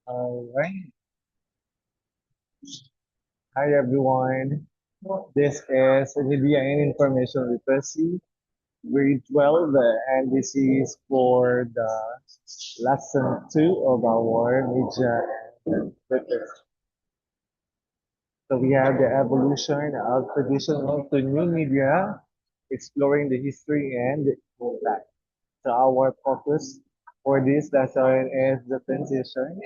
All right. Hi, everyone. This is Media and Information Literacy, grade 12, and this is for the lesson 2 of our media and literacy. So we have the evolution of traditional to new media, exploring the history and impact. So our focus for this lesson is the transition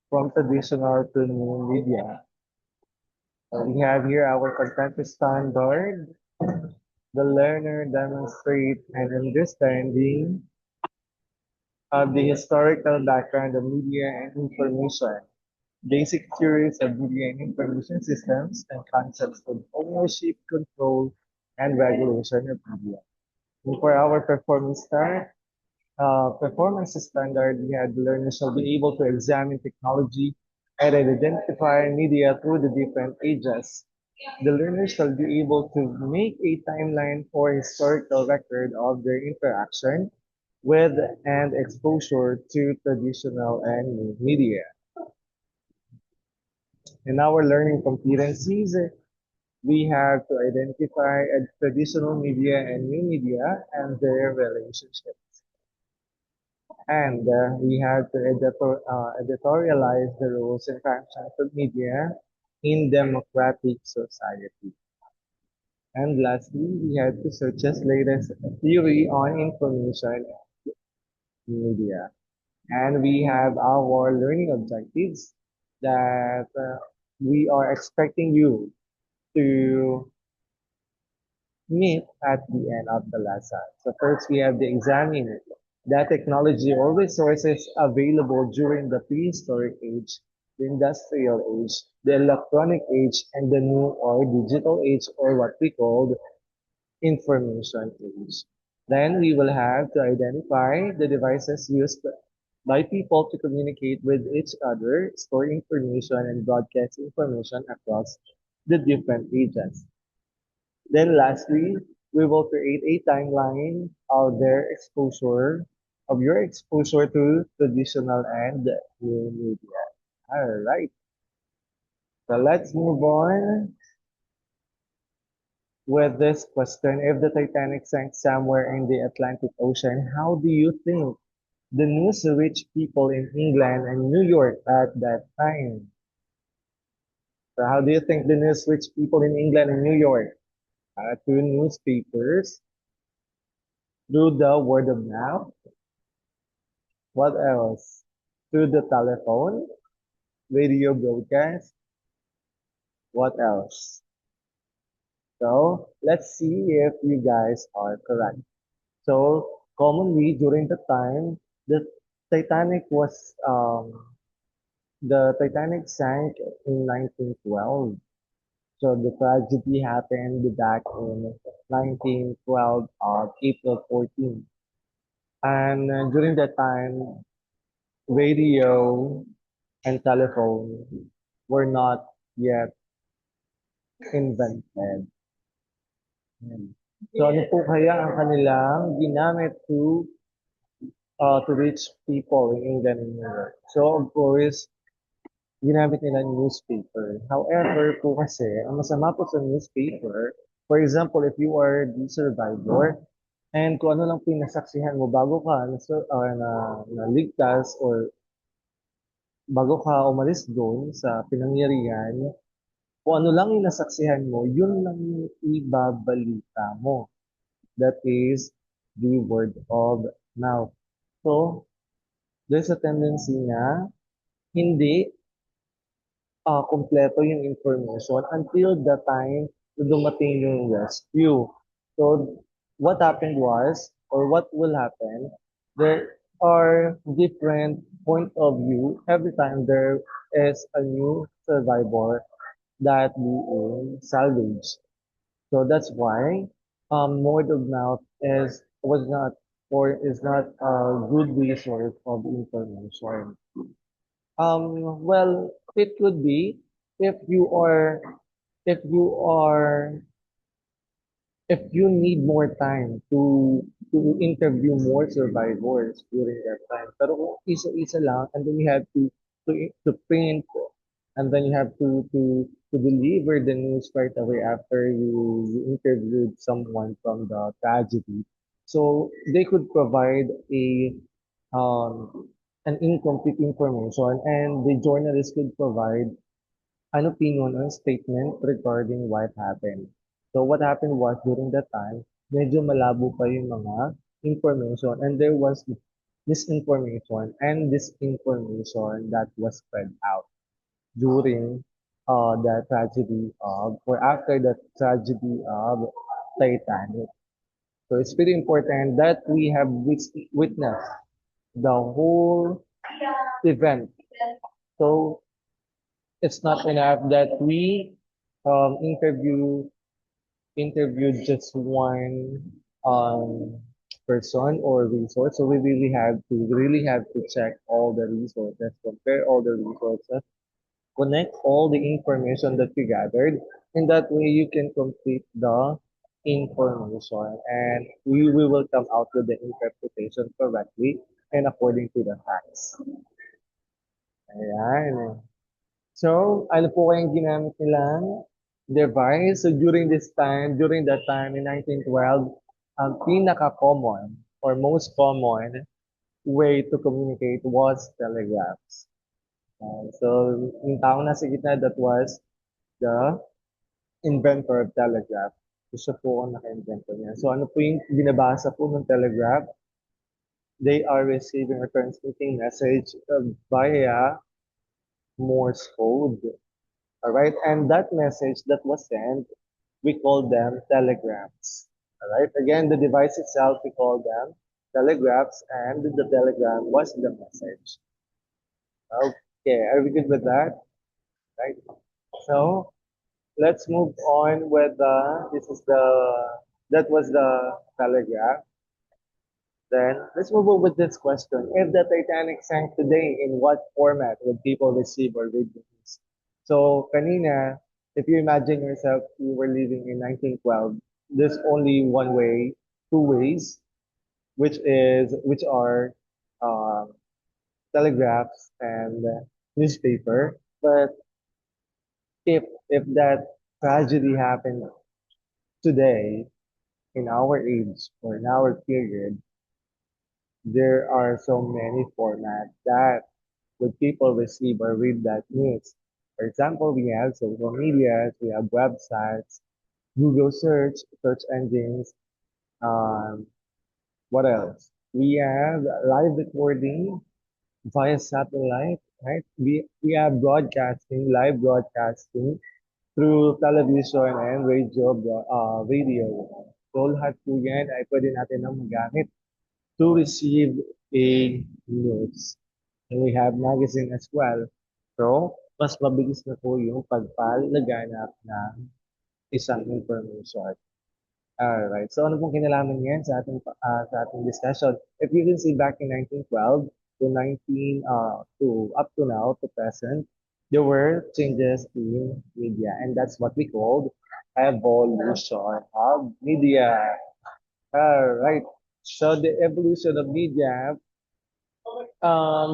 from traditional to new media. We have here our content standard. The learner demonstrate an understanding of the historical background of media and information, basic theories of media and information systems, and concepts of ownership, control, and regulation of media. And for our performance standard, we had the learner shall be able to examine technology and identify media through the different ages. The learner shall be able to make a timeline or historical record of their interaction with and exposure to traditional and new media. In our learning competencies, we have to identify a traditional media and new media and their relationships. And we have to editorialize the roles and functions of media in democratic society. And lastly, we have to search as latest theory on information media. And we have our learning objectives that we are expecting you to meet at the end of the lesson. So first, we have the examine the technology or resources available during the prehistoric age, the industrial age, the electronic age, and the new or digital age, or what we call information age. Then we will have to identify the devices used by people to communicate with each other, store information, and broadcast information across the different regions. Then lastly, we will create a timeline of your exposure to traditional and new media. All right. So let's move on with this question. If the Titanic sank somewhere in the Atlantic Ocean, how do you think the news reached people in England and New York at that time? So how do you think the news reached people in England and New York? Through newspapers, through the word of mouth. What else? Through the telephone, radio broadcast. What else? So let's see if you guys are correct. So commonly during the time, Titanic was the Titanic sank in 1912. So the tragedy happened back in 1912 April 14. And during that time, radio and telephone were not yet invented. Yan. So ano po kaya ang kanilang ginamit to reach people in England and New York? So of course, ginamit nila yung newspaper. However po kasi, ang masama po sa newspaper, for example, if you are the survivor, and kung ano lang pinasaksihan mo bago ka na ligtas or bago ka umalis doon sa pinangyarihan, kung ano lang yung nasaksihan mo, yun lang yung ibabalita mo. That is the word of mouth. So, there's a tendency na hindi kumpleto yung information until the time na dumating yung rescue. So, what happened was, or what will happen, there are different point of view every time there is a new survivor that being salvaged. So that's why word of mouth is not a good resource of information. Well, it could be if you are if you are if you need more time to interview more survivors during that time. Pero kung isa-isa lang, and then you have to to print, and then you have to deliver the news right away after you interviewed someone from the tragedy. So they could provide a an incomplete information, and the journalist could provide an opinion or statement regarding what happened. So what happened was during that time, medyo malabo pa yung mga information, and there was misinformation and disinformation that was spread out during the tragedy of, or after the tragedy of Titanic. So it's pretty important that we have witnessed the whole event. So it's not enough that we um, interview interviewed just one person or resource. So we really have to check all the resources, compare all the resources, connect all the information that we gathered, and that way you can complete the information, and we will come out with the interpretation correctly and according to the facts. Ayan. So, ano po kayang ginamit nilang device? So, during that time in 1912, ang pinaka-common or most common way to communicate was telegraphs. So, yung taong nasa gitna, that was the inventor of telegraph. So, siya po ang naka-invento niya. So, ano po yung binabasa po ng telegraph? They are receiving or transmitting message via Morse code. All right, and that message that was sent, we call them telegrams. All right, again, the device itself, we call them telegraphs, and the telegram was the message. Okay, are we good with that? Right. So let's move on with this is the that was the telegraph. Then let's move on with this question. If the Titanic sank today, in what format would people receive or read the news? So, kanina, if you imagine yourself, you were living in 1912, there's only one way, two ways, which are um, telegraphs and newspaper. But if that tragedy happened today, in our age or in our period, there are so many formats that would people receive or read that news. For example, we have social media, we have websites, Google search engines. Um, what else? We have live recording via satellite, right? We have live broadcasting through television and radio. So lahat po yan ay pwede natin nang magamit to receive a news. And we have magazine as well. So, mas mabilis na po yung pagpalaganap ng isang information. Alright. So, ano pong kinalaman niyan sa ating discussion? If you can see back in 1912 to up to now, to present, there were changes in media, and that's what we called evolution of media. Alright. So, the evolution of media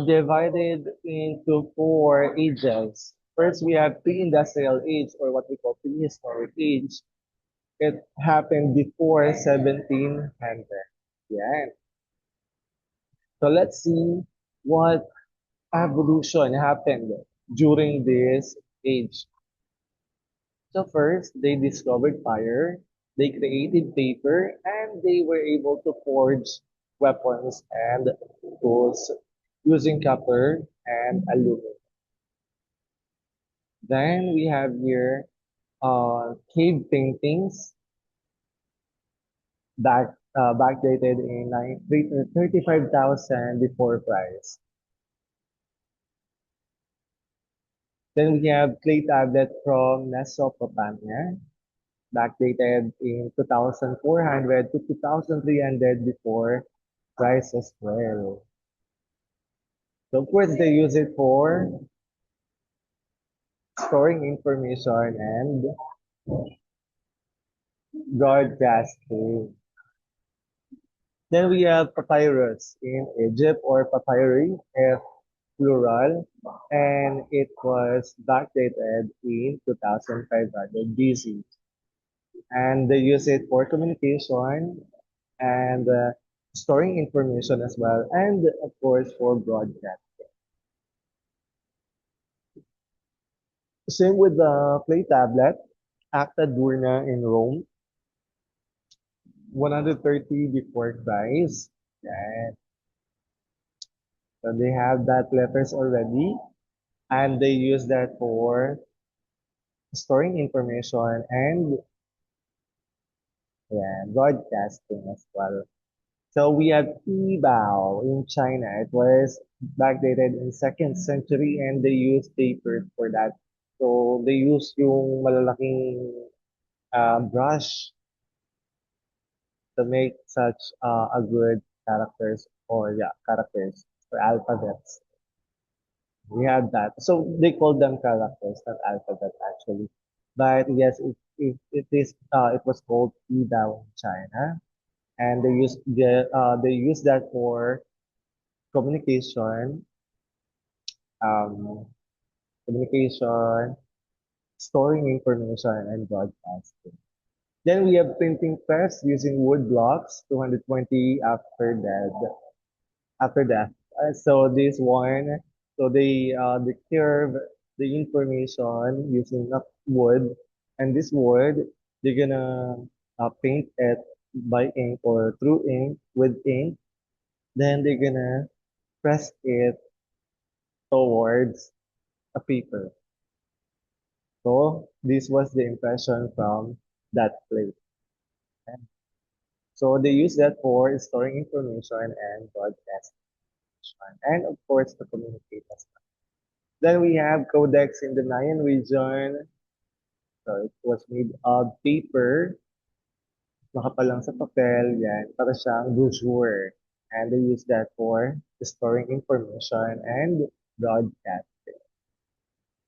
divided into four ages. First, we have pre-industrial age, or what we call prehistoric age. It happened before 1700. Yeah. So let's see what evolution happened during this age. So first, they discovered fire, they created paper, and they were able to forge weapons and tools using copper and aluminum. Then we have here cave paintings backdated in 35,000 before Christ. Then we have clay tablet from Mesopotamia, backdated in 2,400 to 2,300 before Christ as well. So of course they use it for storing information and broadcasting. Then we have papyrus in Egypt, or papyri, if plural, and it was backdated in 2500 BC. And they use it for communication and storing information as well, and of course for broadcast. Same with the clay tablet, Acta Diurna in Rome, 130 before Christ. Yeah. So they have that letters already, and they use that for storing information and yeah, broadcasting as well. So we have Ibao in China. It was backdated in second century and they used paper for that. So they use yung malalaking brush to make such a good characters or yeah, characters or alphabets. We have that. So they call them characters, not alphabet actually. But yes, it was called Ibao in China. And they use that for communication, um, communication, storing information, and broadcasting. Then we have printing press using wood blocks, 220 after that. So this one, so they curve the information using a wood, and this wood they're gonna paint it by ink or through ink with ink. Then they're gonna press it towards a paper. So this was the impression from that place. And so they use that for storing information and broadcasting, and of course to communicate as well. Then we have codex in the Nayan region. So it was made of paper, nakapal lang sa papel, yan, para siyang brochure. And they use that for storing information and broadcasting.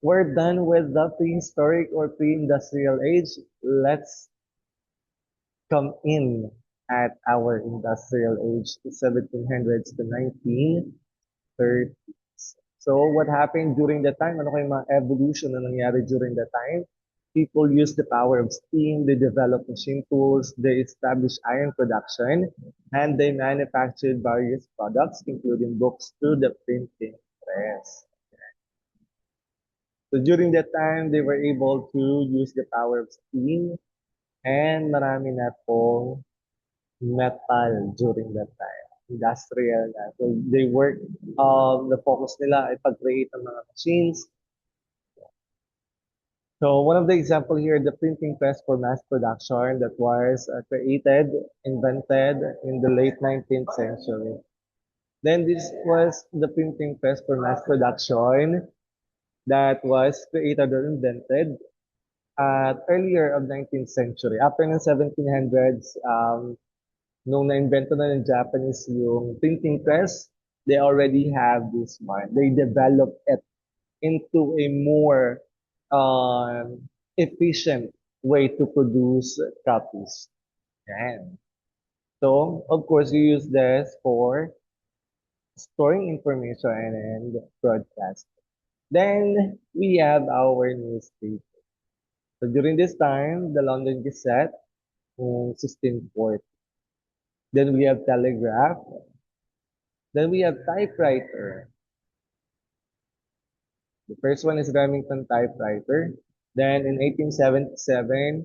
We're done with the prehistoric or pre-industrial age. Let's come in at our industrial age, 1700s to 1930s. So what happened during that time? Ano kayong mga evolution na nangyari during that time? People used the power of steam, they developed machine tools, they established iron production, and they manufactured various products, including books through the printing press. So during that time, they were able to use the power of steam and marami na pong metal during that time. Industrial na. So they work, the focus nila ay pag-create ng mga machines. So one of the example here, the printing press for mass production that was created, invented in the late 19th century. Then this was the printing press for mass production that was created or invented at earlier of 19th century. After ng 1700s, nung na-invento na ng Japanese yung printing press, they already have this one. They developed it into a more efficient way to produce copies. Yan. So, of course, you use this for storing information and broadcast. Then, we have our newspaper. So, during this time, the London Gazette, 1640. Then we have telegraph. Then we have typewriter. The first one is Remington typewriter. Then in 1877,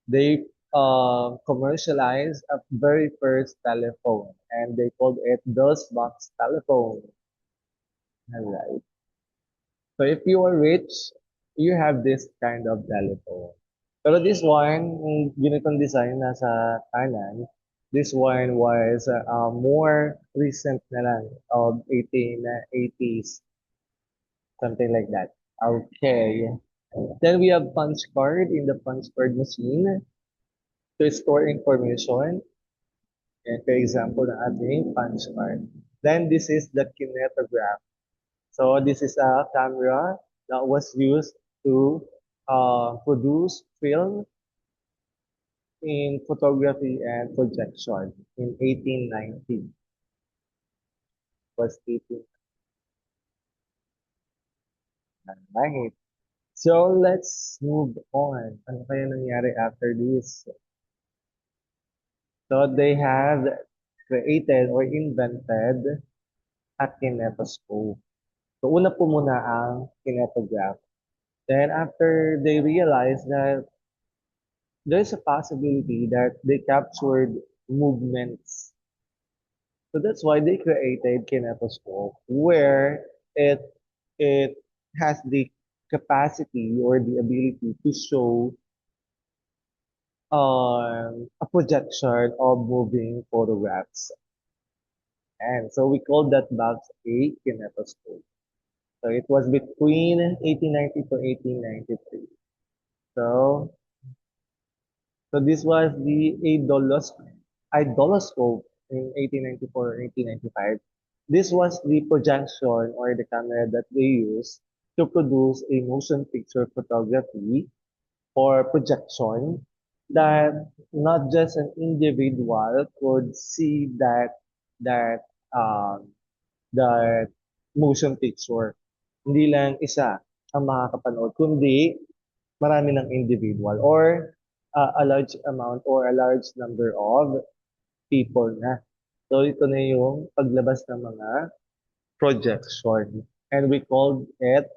they commercialized a very first telephone, and they called it DOS box telephone. Alright. So if you are rich, you have this kind of telephone. Pero this one, yung ganitong design nasa kanan, this one was more recent na lang of 1880s, something like that. Okay. Then we have punch card in the punch card machine to store information. And for example, na ating punch card. Then this is the kinetograph. So this is a camera that was used to produce film in photography and projection in 1890. Was 18. Right. So let's move on. Ano kaya nangyari after this? So they have created or invented a kinetoscope. So una po muna ang kinetograph. Then after they realized that there's a possibility that they captured movements. So that's why they created kinetoscope where it it has the capacity or the ability to show a projection of moving photographs. And so we call that box a kinetoscope. So it was between 1890 to 1893. So, so this was the idoloscope in 1894 or 1895. This was the projection or the camera that they used to produce a motion picture photography or projection that not just an individual could see that um, that motion picture. Hindi lang isa ang makakapanood, kundi marami ng individual or a large amount or a large number of people na. So ito na yung paglabas ng mga projection. And we called it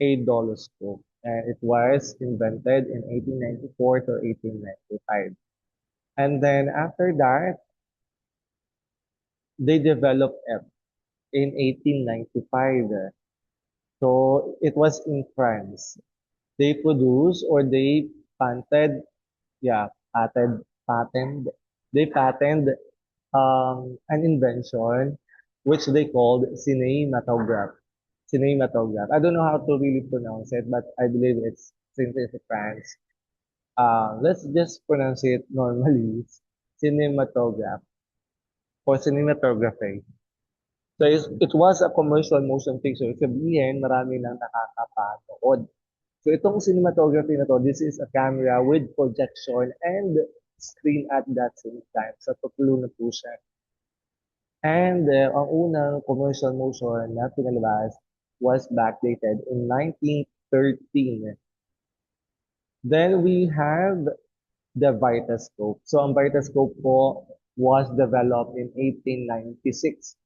a doloscope. And it was invented in 1894 to 1895. And then after that, they developed it in 1895. So it was in France. They produced or they patented, yeah, they patented an invention which they called cinematograph. Cinematograph. I don't know how to really pronounce it, but I believe it's since it's France. Let's just pronounce it normally. Cinematograph or cinematography. So it was a commercial motion picture. Sabihin, marami nang nakakapanood. So itong cinematography na to, this is a camera with projection and screen at that same time. So tutulo na po siya. And ang unang commercial motion na pinalabas was backdated in 1913. Then we have the Vitascope. So ang Vitascope po was developed in 1896.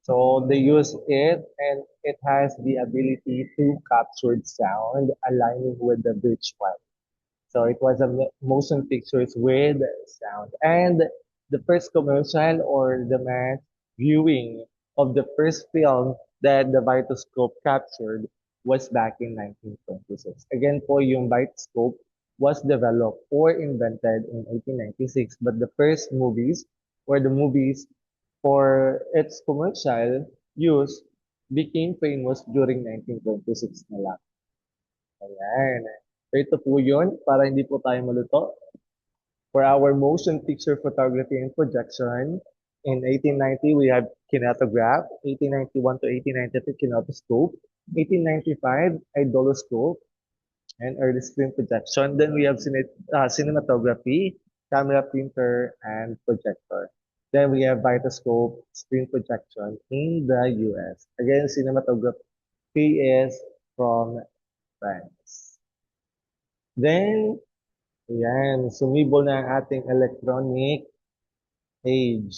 So they use it and it has the ability to capture sound aligning with the visual. So it was a motion pictures with sound. And the first commercial or the mass viewing of the first film that the Vitoscope captured was back in 1926. Again po, yung Vitoscope was developed or invented in 1896, but the first movies or the movies for its commercial use became famous during 1926 na lang. Ayan. So ito po yun, para hindi po tayo maluto. For our motion picture photography and projection, in 1890, we have kinetograph. 1891 to 1892, kinetoscope. 1895, idoloscope and early screen projection. Then we have cinematography, camera printer, and projector. Then we have Vitascope, screen projection in the US. Again, cinematography is from France. Then, ayan, sumibol na ang ating electronic age.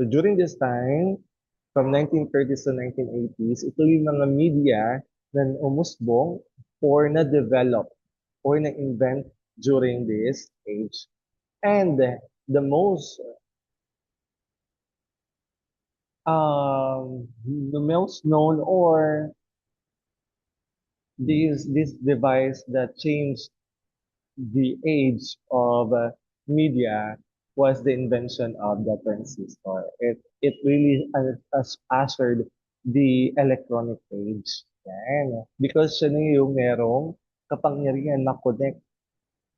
So during this time, from 1930s to 1980s, ito yung mga media na umusbong or na-develop or na-invent during this age. And the most known or this device that changed the age of media was the invention of the transistor. It really ushered the electronic age. Yan. Because siya na yung merong kapangyarihan na-connect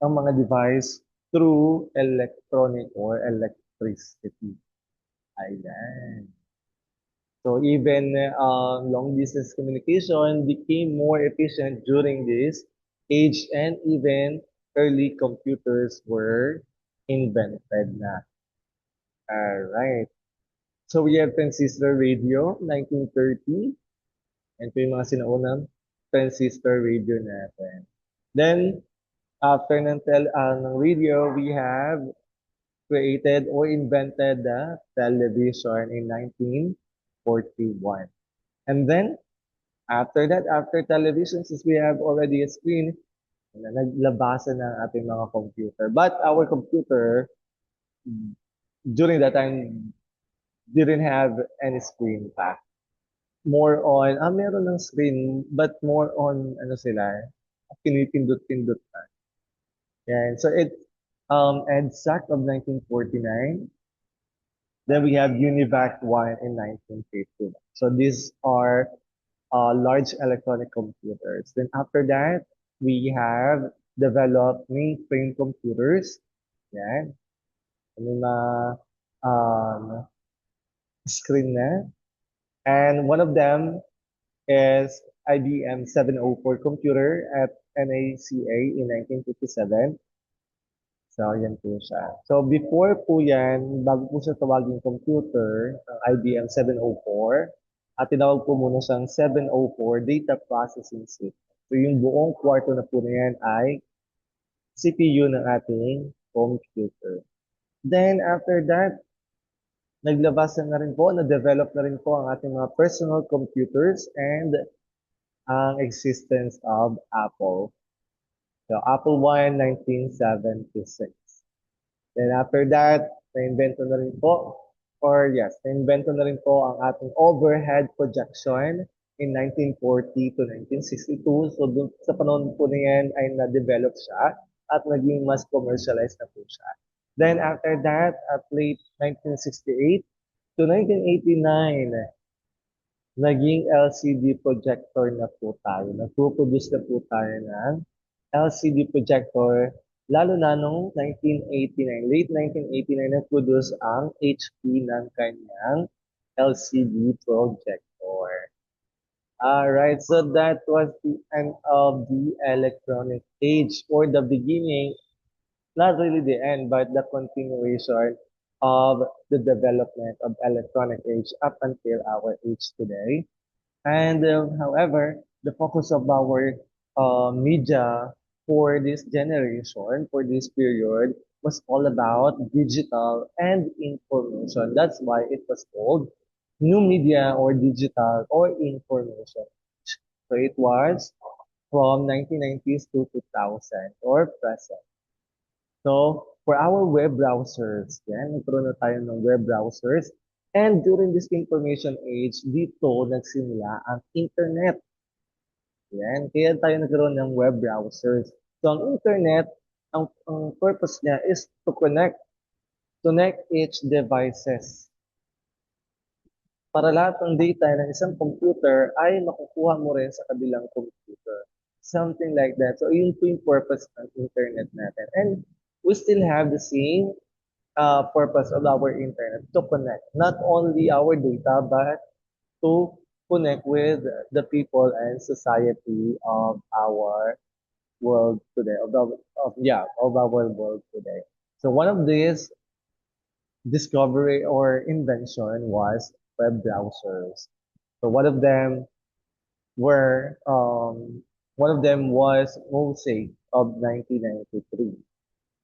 ang mga device through electronic or electricity. Ayan. So even long distance communication became more efficient during this age and even early computers were invented na. Alright. So we have transistor radio, 1930. Yan po yung mga sinaunang transistor radio natin. Then, after ng radio, we have created or invented the television in 1941. And then, after that, after television, since we have already a screen, na naglabasan ng ating mga computer. But our computer, during that time, didn't have any screen pa. More on, meron ng screen, but more on, ano sila, pinipindot-pindot na. Yan. So it, EDSAC of 1949. Then we have UNIVAC 1 in 1950. So these are large electronic computers. Then after that, we have developed mainframe computers. Yan. May mga um, screen na. And one of them is IBM 704 computer at NACA in 1957. So, yan po siya. So, before po yan, bago po siya tawaging computer, ang IBM 704, at tinawag po muna siyang 704 Data Processing System. So, yung buong kwarto na po na yan ay CPU ng ating computer. Then, after that, naglabas na rin po, na-develop na rin po ang ating mga personal computers and ang existence of Apple. So, Apple 1, 1976. Then after that, na-invento na rin po, or yes, na-invento na rin po ang ating overhead projection in 1940 to 1962. So dun, sa panahon po na yan ay na-develop siya at naging mas commercialized na po siya. Then after that, at late 1968 to 1989, naging LCD projector na po tayo. Nagpo-produce na po tayo ng LCD projector, lalo na noong 1989, late 1989, nag-produce ang HP ng kanyang LCD projector. Alright, so that was the end of the electronic age, or the beginning, not really the end, but the continuation of the development of electronic age up until our age today. And however, the focus of our media for this generation, for this period, was all about digital and information. That's why it was called new media or digital or information. So it was from 1990s to 2000 or present. So for our web browsers, yan, nagkaroon na tayo ng web browsers. And during this information age, dito nagsimula ang internet. Yan, kaya tayo nagkaroon ng web browsers. So ang internet, ang purpose niya is to connect each devices. Para lahat ng data ng isang computer ay makukuha mo rin sa kabilang computer. Something like that. So yun po yung purpose ng internet natin. And we still have the same purpose of our internet to connect not only our data but to connect with the people and society of our world today of our world today. So one of these discovery or invention was web browsers. So were one of them was Mosaic of 1993.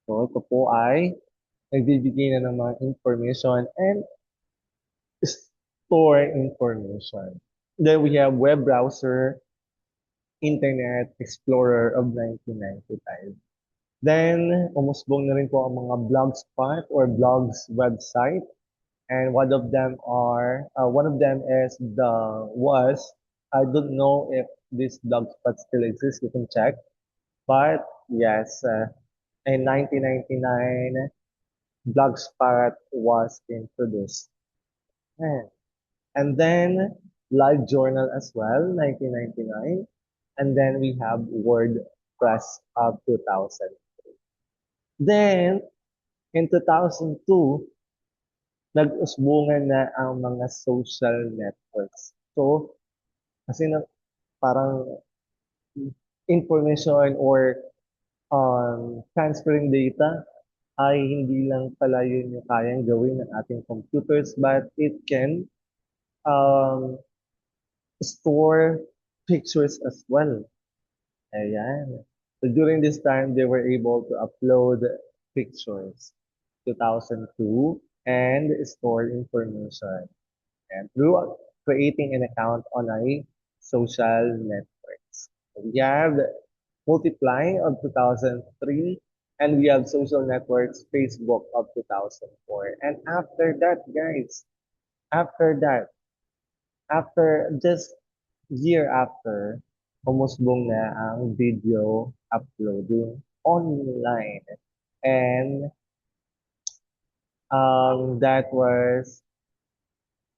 So ito po ay nagbibigay na ng mga information and store information. Then we have web browser, Internet Explorer of 1995. Then, umusbong na rin po ang mga blogspot or blogs website. And one of them is I don't know if this blogspot still exists, you can check. But yes, in 1999, Blogspot was introduced. And And then Live Journal as well, 1999. And then we have WordPress of 2000. Then, in 2002, nag-usbungan na ang mga social networks. So, kasi parang information or transferring data ay hindi lang pala yun yung kayang gawin ng ating computers, but um, store pictures as well. Ayan. So during this time, they were able to upload pictures, 2002, and store information. And through creating an account on a social networks. We have Multiply of 2003, and we have social networks Facebook of 2004. And after that, guys, after that, after just year after, umusbong na ang video uploading online. And that was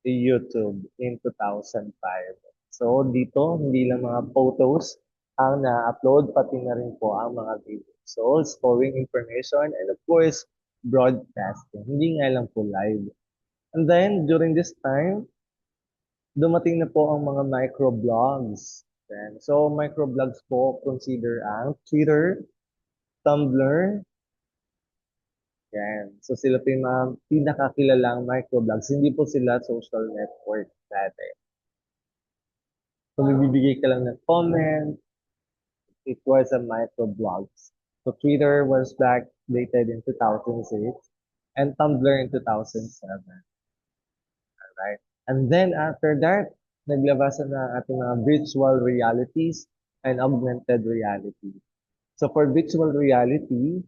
YouTube in 2005. So dito, hindi lang mga photos ang na-upload, pati na rin po ang mga videos. So storing information and of course, broadcasting. Hindi nga lang po live. And then, during this time, dumating na po ang mga microblogs. Yan. So, microblogs po, consider ang Twitter, Tumblr, yan. So, sila po yung mga pinakakilalang microblogs. Hindi po sila social network dati. So, magbibigay ka lang ng comment. It was a microblogs. So, Twitter was backdated in 2006 and Tumblr in 2007. Right? And then after that, naglabasan na ang ating mga virtual realities and augmented reality. So for virtual reality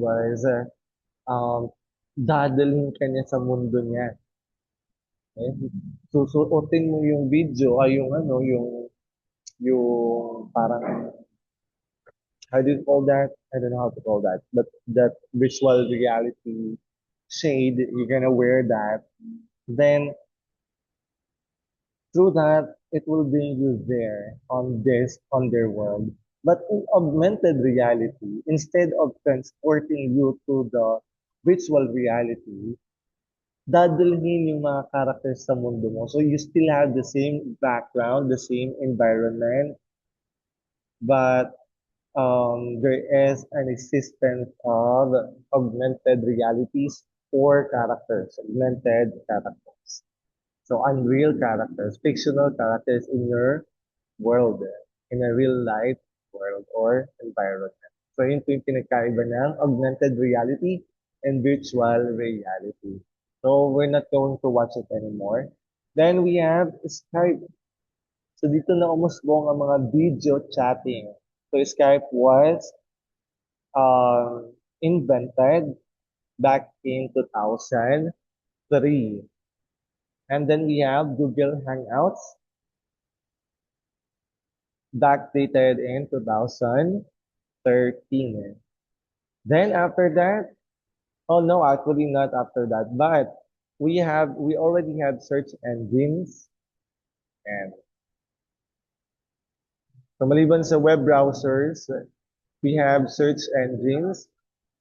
was dadalhin ka niya sa mundo niya. Okay? Susuotin mo yung video, ay yung ano, yung parang, how do you call that? I don't know how to call that. But that virtual reality shade, you're gonna wear that. Then through that, it will bring you there on their world. But in augmented reality, instead of transporting you to the virtual reality, dadalhin yung mga characters sa mundo mo. So you still have the same background, the same environment, but there is an existence of augmented realities or characters, augmented characters. So unreal characters, fictional characters in your world, in a real life world or environment. So yun po yung pinagkaiba ng augmented reality and virtual reality. So we're not going to watch it anymore. Then we have Skype. So dito na umusbong ang mga video chatting. So Skype was invented back in 2003. And then we have Google Hangouts, backdated in 2013. Then after that, oh no, actually not after that, but we already have search engines, and so maliban sa web browsers, we have search engines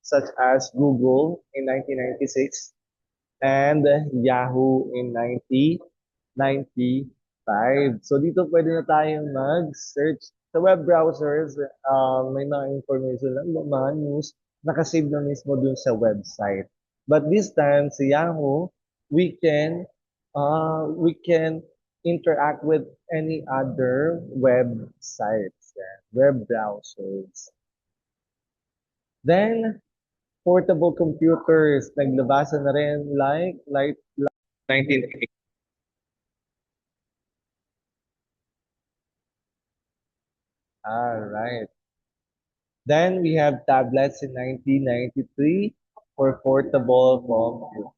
such as Google in 1996 and Yahoo in 1995. So dito pwede na tayong mag-search sa web browsers. May mga information lang, mga news, nakasave na mismo dun sa website. But this time, sa Yahoo, we can we can interact with any other websites, web browsers. Then, portable computers, naglabasan na rin like 1980. All right. Then we have tablets in 1993 for portable compute.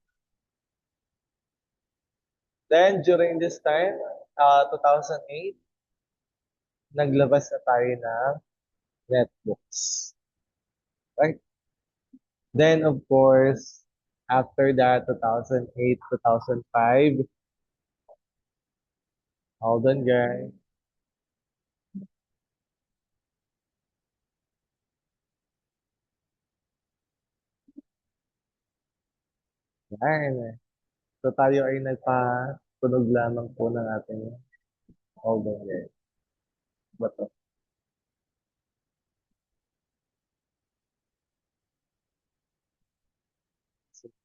Then during this time, 2008, naglabas na tayo ng netbooks. Right? Then of course, after that, 2008, 2005, hold on guys. Yan. So tayo ay nagpatunog lamang po ng ating hold on guys. Bato.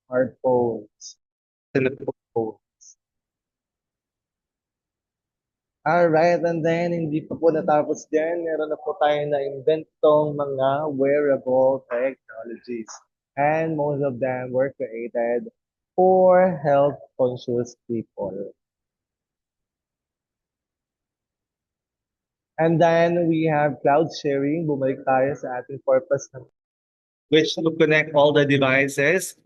Smartphones. Cellphone. Alright, and then hindi pa po natapos din, meron na po tayo na inventong mga wearable technologies. And most of them were created for health conscious people. And then we have cloud sharing, bumalik tayo sa ating purpose ng which to connect all the devices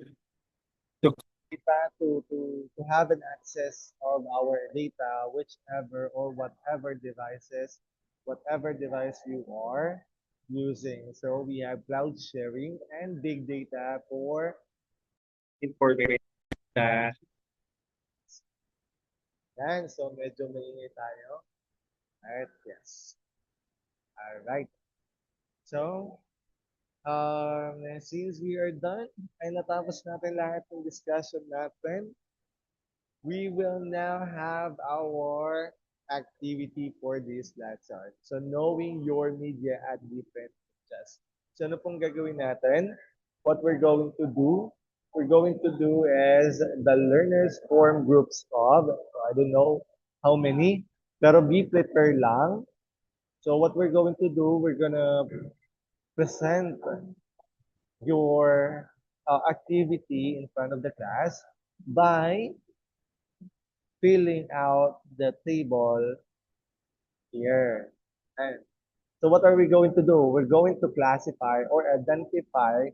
to data to have an access of our data, whichever or whatever device you are using. So we have cloud sharing and big data for information. Yan, so medyo maingay tayo. Alright, yes. Alright. So, since we are done, ay natapos natin lahat ng discussion natin, we will now have our activity for this lesson. So, knowing your media at different ages. So, ano pong gagawin natin? What we're going to do? We're going to do is the learners form groups of, I don't know how many, pero be prepared lang. So, what we're going to do, we're gonna present your activity in front of the class by filling out the table here. And so what are we going to do? We're going to classify or identify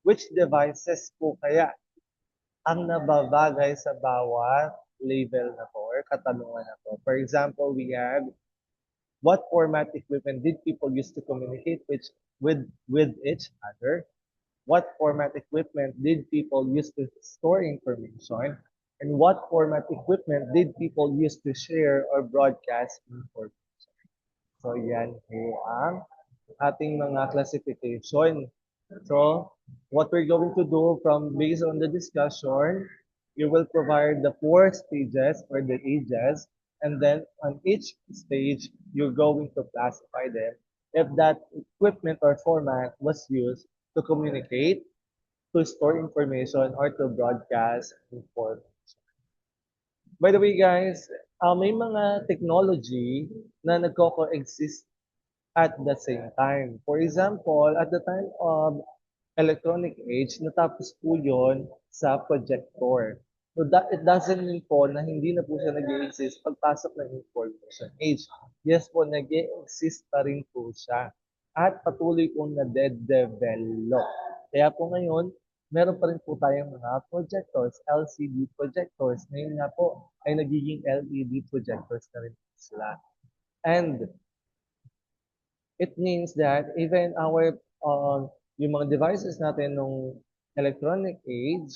which devices po kaya ang nababagay sa bawat label na to or katanungan na to. For example, we have what format equipment did people use to communicate with each other? What format equipment did people use to store information? And what format equipment did people use to share or broadcast information? So, yan po ang ating mga classification. So, what we're going to do from based on the discussion, you will provide the four stages or the ages, and then on each stage, you're going to classify them if that equipment or format was used to communicate, to store information, or to broadcast information. By the way, guys, may mga technology na nagko-coexist at the same time. For example, at the time of electronic age, natapos po yun sa projector. So that, it doesn't mean po na hindi na po siya nag-exist pagpasok ng information age. Yes po, nag-exist pa rin po siya. At patuloy pong na-develop. Kaya po ngayon, meron pa rin po tayong mga projectors, LCD projectors. Ngayon nga po ay nagiging LED projectors na rin po sila. And it means that even our yung mga devices natin nung electronic age,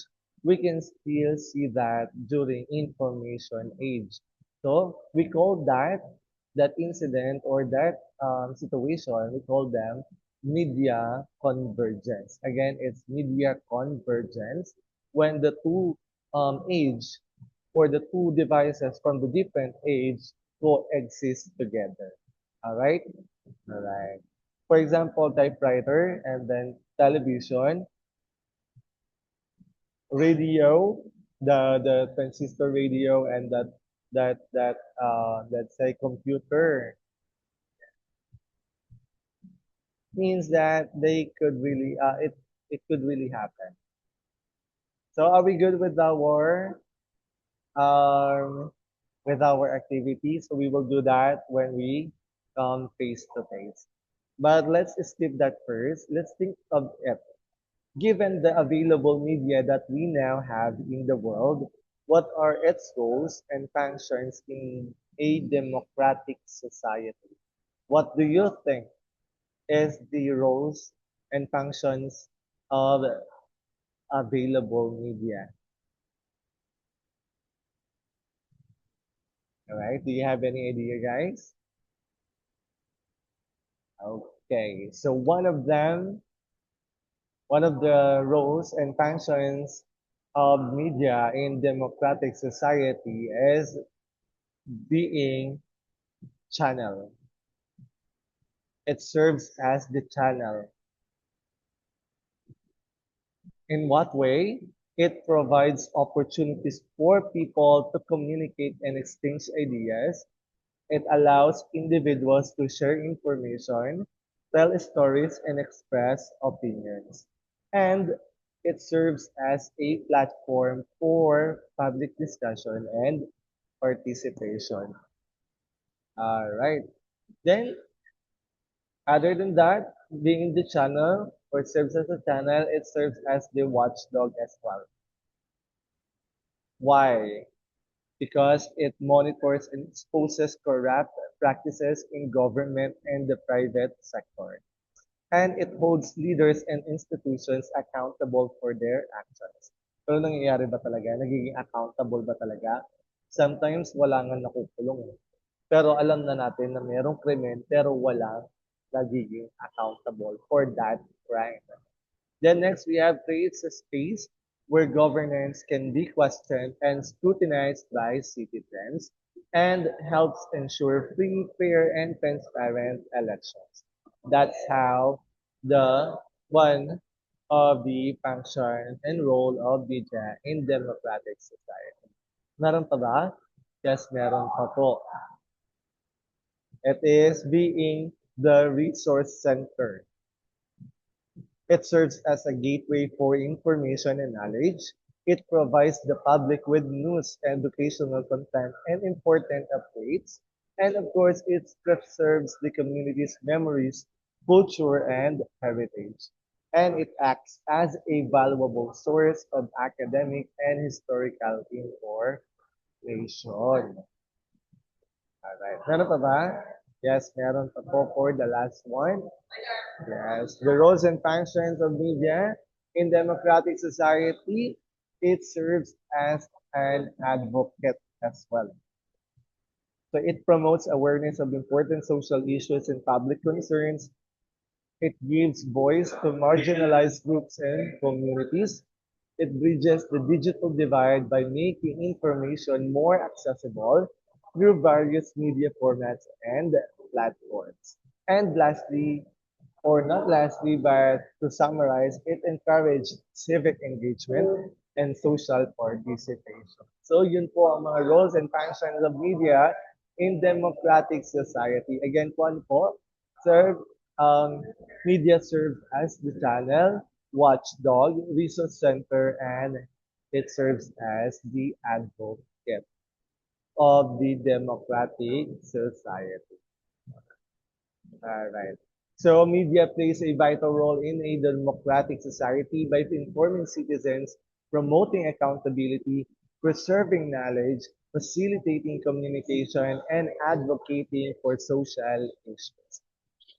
we can still see that during information age. So we call that incident or that situation, we call them media convergence. Again, it's media convergence when the two age or the two devices from the different age coexist together. All right? All right. For example, typewriter and then television, radio, the transistor radio, and that let's say computer means that they could really it could really happen. So are we good um with our activities? So we will do that when we come face to face. But let's skip that first. Let's think of it. Given the available media that we now have in the world, what are its roles and functions in a democratic society? What do you think is the roles and functions of available media? All right, do you have any idea, guys? Okay, so one of the roles and functions of media in democratic society is being channel. It serves as the channel. In what way? It provides opportunities for people to communicate and exchange ideas It allows individuals to share information, tell stories, and express opinions. And it serves as a platform for public discussion and participation. All right. Then, other than that, being the channel or serves as a channel, it serves as the watchdog as well. Why? Because it monitors and exposes corrupt practices in government and the private sector. And it holds leaders and institutions accountable for their actions. Pero nangyayari ba talaga? Nagiging accountable ba talaga? Sometimes wala nga nakukulong. Pero alam na natin na mayroong krimen pero walang nagiging accountable for that crime. Then next, we have creates a space where governance can be questioned and scrutinized by citizens and helps ensure free, fair, and transparent elections. That's how the one of the function and role of media in democratic society. Meron pa ba? Yes, meron pa po. It is being the resource center. It serves as a gateway for information and knowledge. It provides the public with news, educational content, and important updates. And of course, it preserves the community's memories, culture, and heritage. And it acts as a valuable source of academic and historical information. Alright. Meron pa ba? Yes, meron pa po for the last one. Yes, the roles and functions of media in democratic society, it serves as an advocate as well. So it promotes awareness of important social issues and public concerns. It gives voice to marginalized groups and communities. It bridges the digital divide by making information more accessible through various media formats and platforms. And lastly, or not lastly, but to summarize, it encouraged civic engagement and social participation. So yun po ang mga roles and functions of media in democratic society. Again po, ano po, serve, media serves as the channel, watchdog, resource center, and it serves as the advocate of the democratic society. All right. So media plays a vital role in a democratic society by informing citizens, promoting accountability, preserving knowledge, facilitating communication, and advocating for social issues.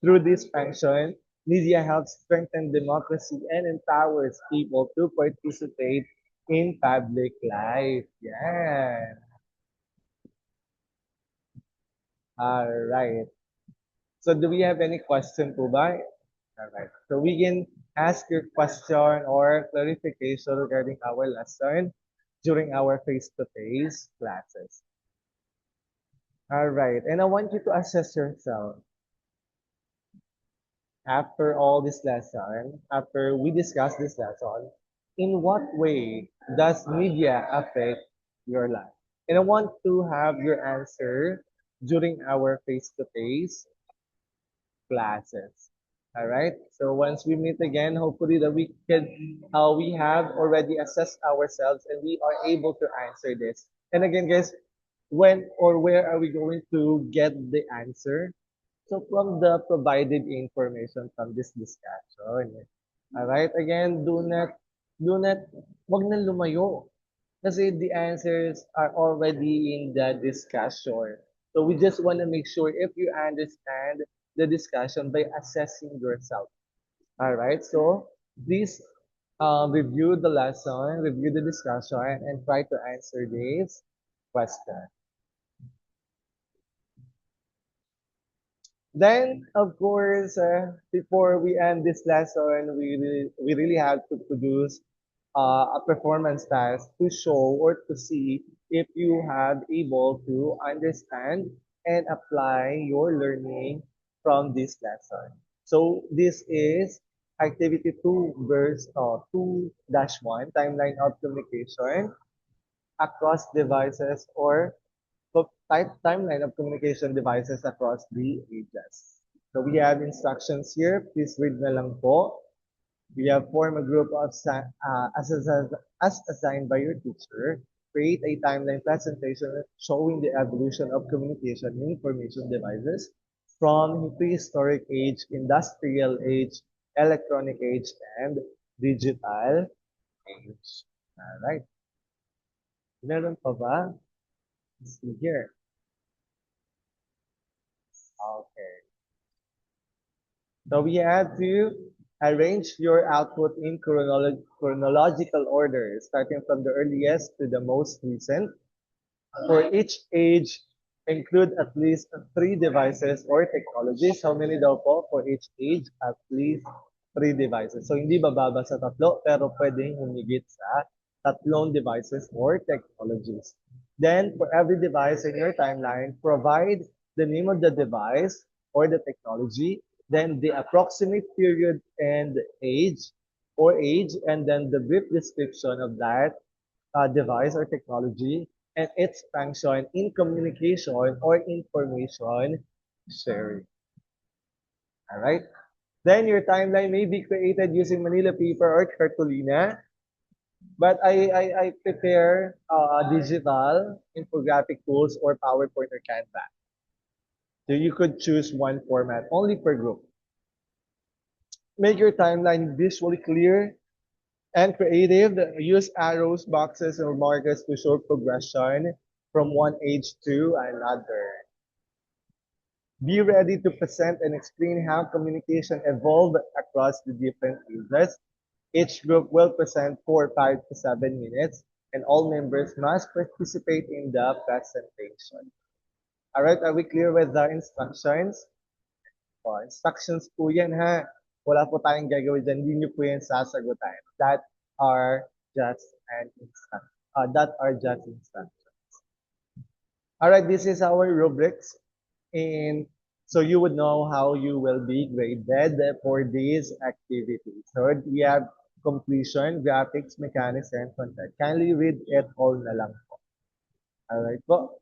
Through this function, media helps strengthen democracy and empowers people to participate in public life. Yeah. All right. So do we have any question po ba? Alright. So we can ask your question or clarification regarding our lesson during our face-to-face classes. Alright. And I want you to assess yourself after all this lesson, after we discuss this lesson, in what way does media affect your life? And I want to have your answer during our face-to-face classes. All right. So once we meet again, hopefully that we have already assessed ourselves and we are able to answer this. And again, guys, when or where are we going to get the answer? So from the provided information from this discussion. All right. Again, do not, wag na lumayo. Kasi the answers are already in the discussion. So we just want to make sure if you understand the discussion by assessing yourself. All right. So please review the lesson, review the discussion, and try to answer this question. Then, of course, before we end this lesson, we really have to produce a performance task to show or to see if you have able to understand and apply your learning from this lesson. So this is activity 2 verse 2-1 timeline of communication across devices or timeline of communication devices across the ages. So we have instructions here. Please read na lang po. We have form a group of as assigned by your teacher. Create a timeline presentation showing the evolution of communication and information devices from prehistoric age, industrial age, electronic age, and digital age. All right. Meron pa ba? Let's see here. Okay. So we have to arrange your output in chronological order, starting from the earliest to the most recent. For each age, include at least three devices or technologies. How many daw po? For each age, at least three devices. So hindi bababa sa tatlo, pero pwedeng humigit sa tatlong devices or technologies. Then, for every device in your timeline, provide the name of the device or the technology, then the approximate period and age, and then the brief description of that device or technology and its function in communication or information sharing. All right. Then your timeline may be created using Manila paper or cartolina, but I prepare digital infographic tools or PowerPoint or Canva. So you could choose one format only per group. Make your timeline visually clear and creative. Use arrows, boxes, or markers to show progression from one age to another. Be ready to present and explain how communication evolved across the different ages. Each group will present for 5 to 7 minutes, and all members must participate in the presentation. All right, are we clear with the instructions? O, instructions po yan ha. Wala po tayong gagawin dyan. Hindi nyo po yan sasagutan. That are just instructions. All right, this is our rubrics. And so you would know how you will be graded for these activities. So we have completion, graphics, mechanics, and content. Kindly read it all na lang po. All right po.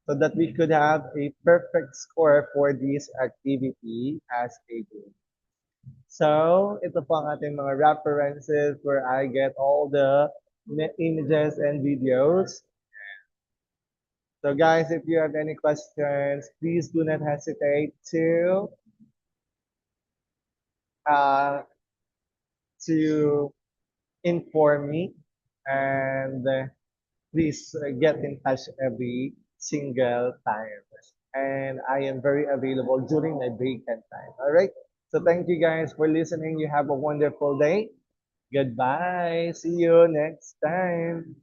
So that we could have a perfect score for this activity as a group. So, ito po ang ating mga references where I get all the images and videos. So guys, if you have any questions, please do not hesitate uh, to inform me and please get in touch every single time. And I am very available during my break and time. All right. So thank you guys for listening. You have a wonderful day. Goodbye. See you next time.